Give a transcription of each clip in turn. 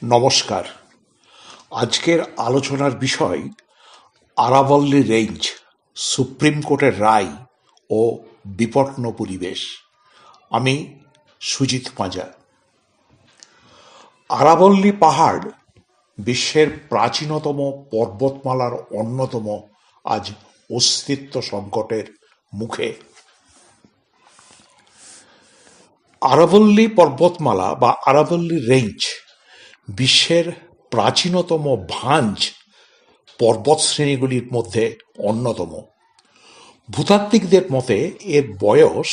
নমস্কার। আজকের আলোচনার বিষয় আরাবল্লী রেঞ্জ, সুপ্রিম কোর্টের রায় ও বিপন্ন পরিবেশ। আমি সুজিত পাঁজা। আরাবল্লী পাহাড় বিশ্বের প্রাচীনতম পর্বতমালার অন্যতম, আজ অস্তিত্ব সংকটের মুখে। আরাবল্লী পর্বতমালা বা আরাবল্লী রেঞ্জ বিশ্বের প্রাচীনতম ভাঞ্জ পর্বতশ্রেণীগুলির মধ্যে অন্যতম। ভূতাত্ত্বিকদের মতে এর বয়স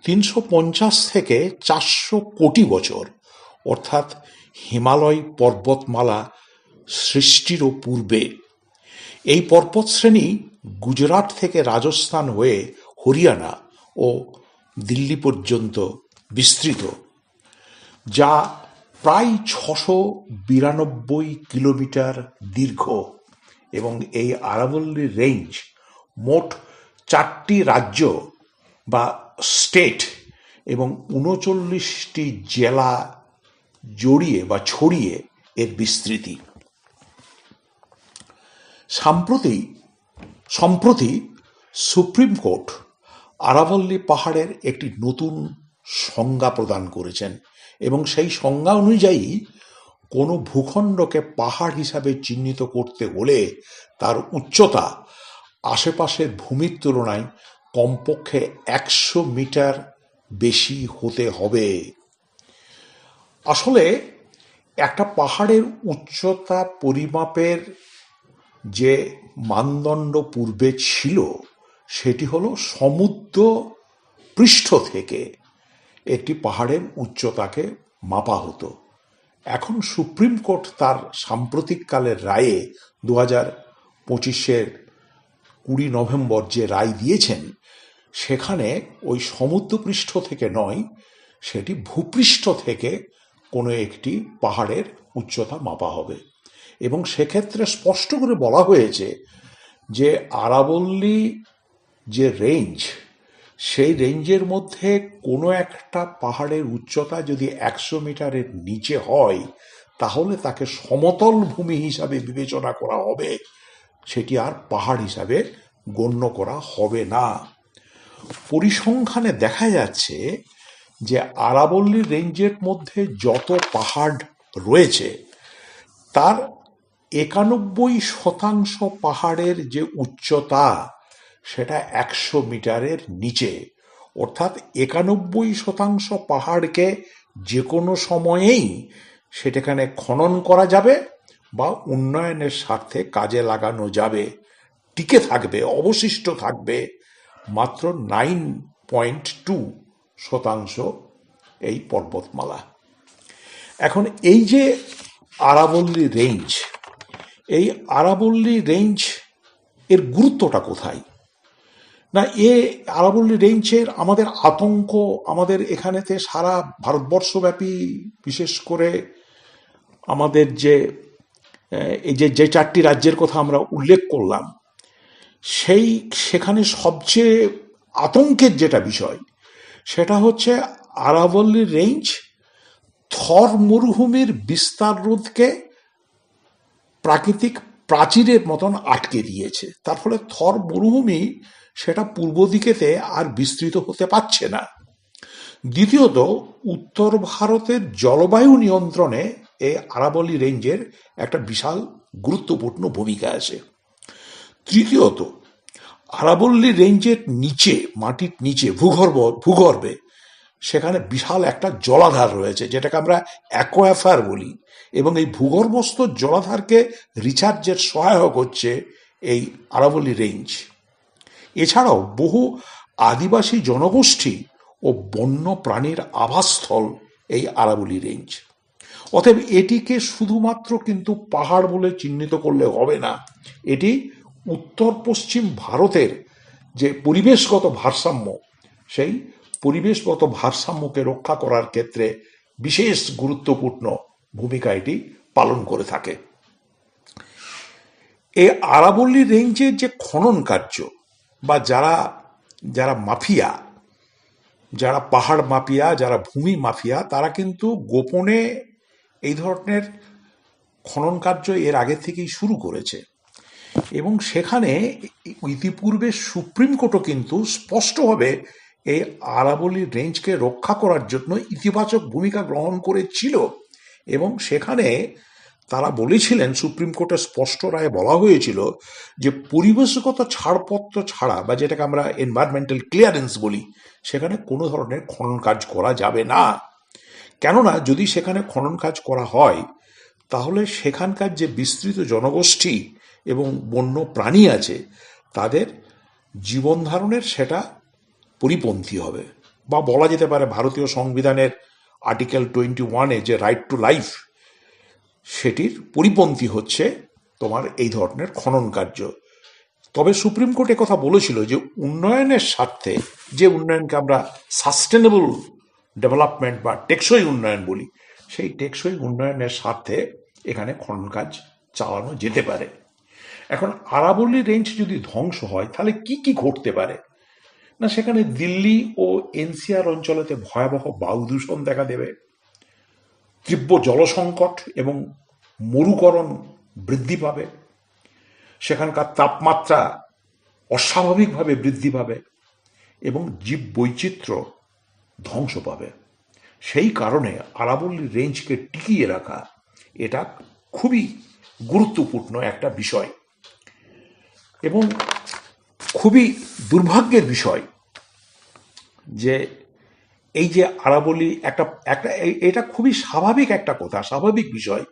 350 থেকে 400 কোটি বছর, অর্থাৎ হিমালয় পর্বতমালা সৃষ্টিরও পূর্বে। এই পর্বতশ্রেণী গুজরাট থেকে রাজস্থান হয়ে হরিয়ানা ও দিল্লি পর্যন্ত বিস্তৃত, যা প্রায় 692 কিলোমিটার দীর্ঘ। এবং এই আরাবল্লী রেঞ্জ মোট 4টি রাজ্য বা স্টেট এবং 39টি জেলা জড়িয়ে বা ছড়িয়ে এর বিস্তৃতি। সম্প্রতি সুপ্রিম কোর্ট আরাবল্লী পাহাড়ের একটি নতুন সংজ্ঞা প্রদান করেছেন এবং সেই সংজ্ঞা অনুযায়ী কোনো ভূখণ্ডকে পাহাড় হিসাবে চিহ্নিত করতে হলে তার উচ্চতা আশেপাশের ভূমির তুলনায় কমপক্ষে 100 মিটার বেশি হতে হবে। আসলে একটা পাহাড়ের উচ্চতা পরিমাপের যে মানদণ্ড পূর্বে ছিল সেটি হলো সমুদ্র পৃষ্ঠ থেকে একটি পাহাড়ের উচ্চতাকে মাপা হতো। এখন সুপ্রিম কোর্ট তার সাম্প্রতিককালের রায়ে 2025-এর 20 নভেম্বর যে রায় দিয়েছেন, সেখানে ওই সমুদ্রপৃষ্ঠ থেকে নয়, সেটি ভূপৃষ্ঠ থেকে কোনো একটি পাহাড়ের উচ্চতা মাপা হবে। এবং সেক্ষেত্রে স্পষ্ট করে বলা হয়েছে যে আরাবল্লী যে রেঞ্জ, সেই রেঞ্জের মধ্যে কোনো একটা পাহাড়ের উচ্চতা যদি 100 মিটারের নিচে হয়, তাহলে তাকে সমতল ভূমি হিসাবে বিবেচনা করা হবে, সেটি আর পাহাড় হিসাবে গণ্য করা হবে না। পরিসংখ্যানে দেখা যাচ্ছে যে আরাবল্লী রেঞ্জের মধ্যে যত পাহাড় রয়েছে তার 91% পাহাড়ের যে উচ্চতা সেটা 100 মিটারের নিচে। অর্থাৎ 91% পাহাড়কে যে কোনো সময়েই সেটাখানে খনন করা যাবে বা উন্নয়নের স্বার্থে কাজে লাগানো যাবে। টিকে থাকবে, অবশিষ্ট থাকবে মাত্র 9.2% এই পর্বতমালা। এখন এই যে আরাবল্লী রেঞ্জ, এই আরাবল্লী রেঞ্জ এর গুরুত্বটা কোথায়? না, আরাবল্লী রেঞ্জের আমাদের আতঙ্ক, আমাদের এখানেতে সারা ভারতবর্ষব্যাপী, বিশেষ করে আমাদের এই যে 4টি রাজ্যের কথা আমরা উল্লেখ করলাম, সেখানে সবচেয়ে আতঙ্কের যেটা বিষয় সেটা হচ্ছে আরাবল্লী রেঞ্জ থর মরুভূমির বিস্তার রোধকে প্রাকৃতিক প্রাচীরের মতন আটকে দিয়েছে। তার ফলে থর মরুভূমি সেটা পূর্ব দিকেতে আর বিস্তৃত হতে পারছে না। দ্বিতীয়ত, উত্তর ভারতের জলবায়ু নিয়ন্ত্রণে এই আরাবল্লী রেঞ্জের একটা বিশাল গুরুত্বপূর্ণ ভূমিকা আছে। তৃতীয়ত, আরাবল্লী রেঞ্জের নিচে, মাটির নিচে ভূগর্ভে সেখানে বিশাল একটা জলাধার রয়েছে, যেটাকে আমরা অ্যাকোয়াফার বলি, এবং এই ভূগর্ভস্থ জলাধারকে রিচার্জের সহায়ক হচ্ছে এই আরাবল্লী রেঞ্জ। এছাড়াও বহু আদিবাসী জনগোষ্ঠী ও বন্য প্রাণীর আবাসস্থল এই আরাবল্লী রেঞ্জ। অতএব এটিকে শুধুমাত্র কিন্তু পাহাড় বলে চিহ্নিত করলে হবে না, এটি উত্তর পশ্চিম ভারতের যে পরিবেশগত ভারসাম্য, সেই পরিবেশগত ভারসাম্যকে রক্ষা করার ক্ষেত্রে বিশেষ গুরুত্বপূর্ণ ভূমিকা এটি পালন করে থাকে। এই আরাবল্লী রেঞ্জের যে খনন কার্য বা যারা মাফিয়া, যারা পাহাড় মাফিয়া, যারা ভূমি মাফিয়া, তারা কিন্তু গোপনে এই ধরনের খনন কার্য এর আগে থেকেই শুরু করেছে, এবং সেখানে ইতিপূর্বে সুপ্রিম কোর্টও কিন্তু স্পষ্টভাবে এই আরাবলী রেঞ্জকে রক্ষা করার জন্য ইতিবাচক ভূমিকা গ্রহণ করেছিল। এবং সেখানে তারা বলেছিলেন, সুপ্রিম কোর্টের স্পষ্ট রায়ে বলা হয়েছিল যে পরিবেশগত ছাড়পত্র ছাড়া, বা যেটাকে আমরা এনভায়রনমেন্টাল ক্লিয়ারেন্স বলি, সেখানে কোনো ধরনের খনন কাজ করা যাবে না। কেননা যদি সেখানে খনন কাজ করা হয় তাহলে সেখানকার যে বিস্তৃত জনগোষ্ঠী এবং বন্য প্রাণী আছে তাদের জীবন ধারণের সেটা পরিপন্থী হবে, বা বলা যেতে পারে ভারতীয় সংবিধানের আর্টিকেল 21-এ যে রাইট টু লাইফ, সেটির পরিপন্থী হচ্ছে তোমার এই ধরনের খনন কার্য। তবে সুপ্রিম কোর্ট কথা বলেছিল যে উন্নয়নের স্বার্থে, যে উন্নয়নকে আমরা সাস্টেনেবল ডেভেলপমেন্ট বা টেকসই উন্নয়ন বলি, সেই টেকসই উন্নয়নের স্বার্থে এখানে খনন কাজ চালানো যেতে পারে। এখন আরাবল্লী রেঞ্জ যদি ধ্বংস হয় তাহলে কি কি ঘটতে পারে না, সেখানে দিল্লি ও এনসিআর অঞ্চলেতে ভয়াবহ বায়ু দূষণ দেখা দেবে, তীব্র জলসংকট এবং মরুকরণ বৃদ্ধি পাবে, সেখানকার তাপমাত্রা অস্বাভাবিকভাবে বৃদ্ধি পাবে এবং জীব বৈচিত্র্য ধ্বংস পাবে। সেই কারণে আরাবল্লী রেঞ্জকে টিকিয়ে রাখা এটা খুবই গুরুত্বপূর্ণ একটা বিষয়, এবং খুবই দুর্ভাগ্যের বিষয় যে এই যে আরাবল্লী একটা এটা খুবই স্বাভাবিক একটা কথা, স্বাভাবিক বিষয়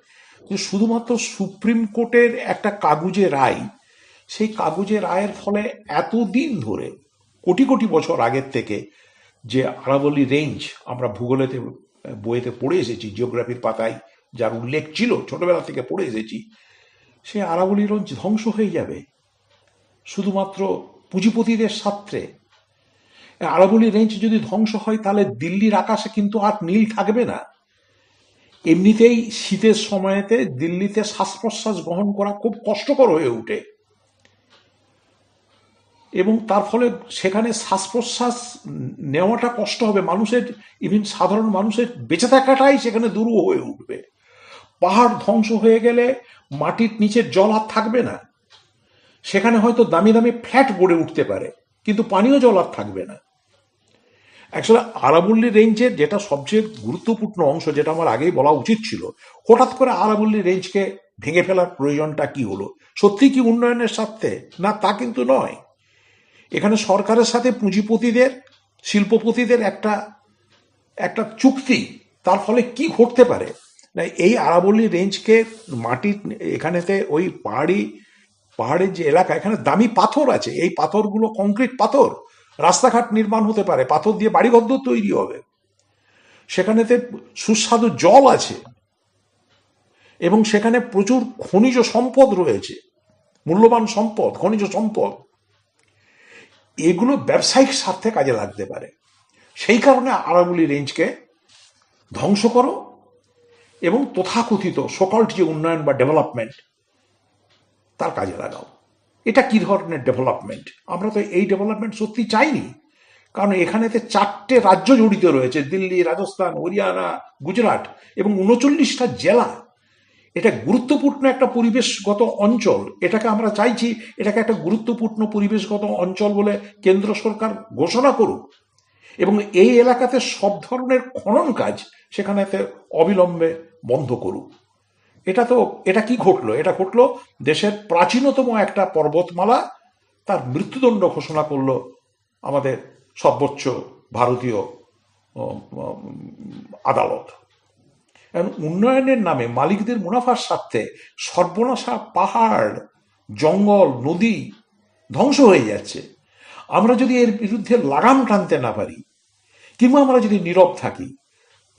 যে শুধুমাত্র সুপ্রিম কোর্টের একটা কাগুজে রায়, সেই কাগুজে রায়ের ফলে এতদিন ধরে কোটি কোটি বছর আগের থেকে যে আরাবল্লী রেঞ্জ আমরা ভূগোলেতে বইয়েতে পড়ে এসেছি, জিওগ্রাফির পাতায় যার উল্লেখ ছিল, ছোটবেলা থেকে পড়ে এসেছি, সেই আরাবল্লী রেঞ্জ ধ্বংস হয়ে যাবে শুধুমাত্র পুঁজিপতিদের স্বার্থে। আরাবল্লী রেঞ্জ যদি ধ্বংস হয় তাহলে দিল্লির আকাশে কিন্তু আর নীল থাকবে না। এমনিতেই শীতের সময়তে দিল্লিতে শ্বাস প্রশ্বাস গ্রহণ করা খুব কষ্টকর হয়ে ওঠে, এবং তার ফলে সেখানে শ্বাস প্রশ্বাস নেওয়াটা কষ্ট হবে মানুষের, ইভেন সাধারণ মানুষের বেঁচে থাকাটাই সেখানে দুরূহ হয়ে উঠবে। পাহাড় ধ্বংস হয়ে গেলে মাটির নিচের জল আর থাকবে না, সেখানে হয়তো দামি দামি ফ্ল্যাট গড়ে উঠতে পারে, কিন্তু পানীয় জল আর থাকবে না। অ্যাকচুয়ালি আরাবল্লী রেঞ্জের যেটা সবচেয়ে গুরুত্বপূর্ণ অংশ, যেটা আমার আগেই বলা উচিত ছিল, হঠাৎ করে আরাবল্লী রেঞ্জকে ভেঙে ফেলার প্রয়োজনটা কি হলো? সত্যি কি উন্নয়নের স্বার্থে? না, তা কিন্তু নয়। এখানে সরকারের সাথে পুঁজিপতিদের, শিল্পপতিদের একটা চুক্তি। তার ফলে কি ঘটতে পারে না, এই আরাবল্লী রেঞ্জকে মাটির এখানেতে ওই পাহাড়ের যে এলাকা, এখানে দামি পাথর আছে, এই পাথরগুলো কংক্রিট পাথর, রাস্তাঘাট নির্মাণ হতে পারে, পাথর দিয়ে বাড়িঘর তৈরি হবে, সেখানেতে সুস্বাদু জল আছে, এবং সেখানে প্রচুর খনিজ সম্পদ রয়েছে, মূল্যবান সম্পদ, খনিজ সম্পদ। এগুলো ব্যবসায়িক স্বার্থে কাজে লাগতে পারে। সেই কারণে আরাবল্লী রেঞ্জকে ধ্বংস করো এবং তথাকথিত সকল্ট যে উন্নয়ন বা ডেভেলপমেন্ট তার কাজে লাগাও। এটা কি ধরনের ডেভেলপমেন্ট? আমরা তো এই ডেভেলপমেন্ট সত্যি চাইনি, কারণ এখানেতে 4টে রাজ্য জড়িত রয়েছে, দিল্লি, রাজস্থান, হরিয়ানা, গুজরাট এবং 39টা জেলা। এটা গুরুত্বপূর্ণ একটা পরিবেশগত অঞ্চল, এটাকে আমরা চাইছি এটাকে একটা গুরুত্বপূর্ণ পরিবেশগত অঞ্চল বলে কেন্দ্র সরকার ঘোষণা করুক, এবং এই এলাকাতে সব ধরনের খনন কাজ সেখানেতে অবিলম্বে বন্ধ করুক। এটা কি ঘটলো? এটা ঘটলো দেশের প্রাচীনতম একটা পর্বতমালা তার মৃত্যুদণ্ড ঘোষণা করলো আমাদের সর্বোচ্চ ভারতীয় আদালত। উন্নয়নের নামে মালিকদের মুনাফার স্বার্থে সর্বনাশা পাহাড়, জঙ্গল, নদী ধ্বংস হয়ে যাচ্ছে। আমরা যদি এর বিরুদ্ধে লাগাম টানতে না পারি, কিংবা আমরা যদি নীরব থাকি,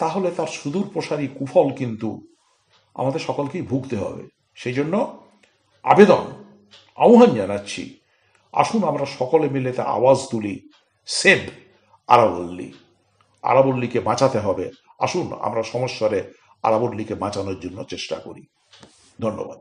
তাহলে তার সুদূর প্রসারী কুফল কিন্তু আমাদের সকলকেই ভুগতে হবে। সেই জন্য আহ্বান জানাচ্ছি, আসুন আমরা সকলে মিলে তা আওয়াজ তুলি, সেভ আরাবল্লীকে বাঁচাতে হবে। আসুন আমরা সমস্যারে আরাবল্লীকে বাঁচানোর জন্য চেষ্টা করি। ধন্যবাদ।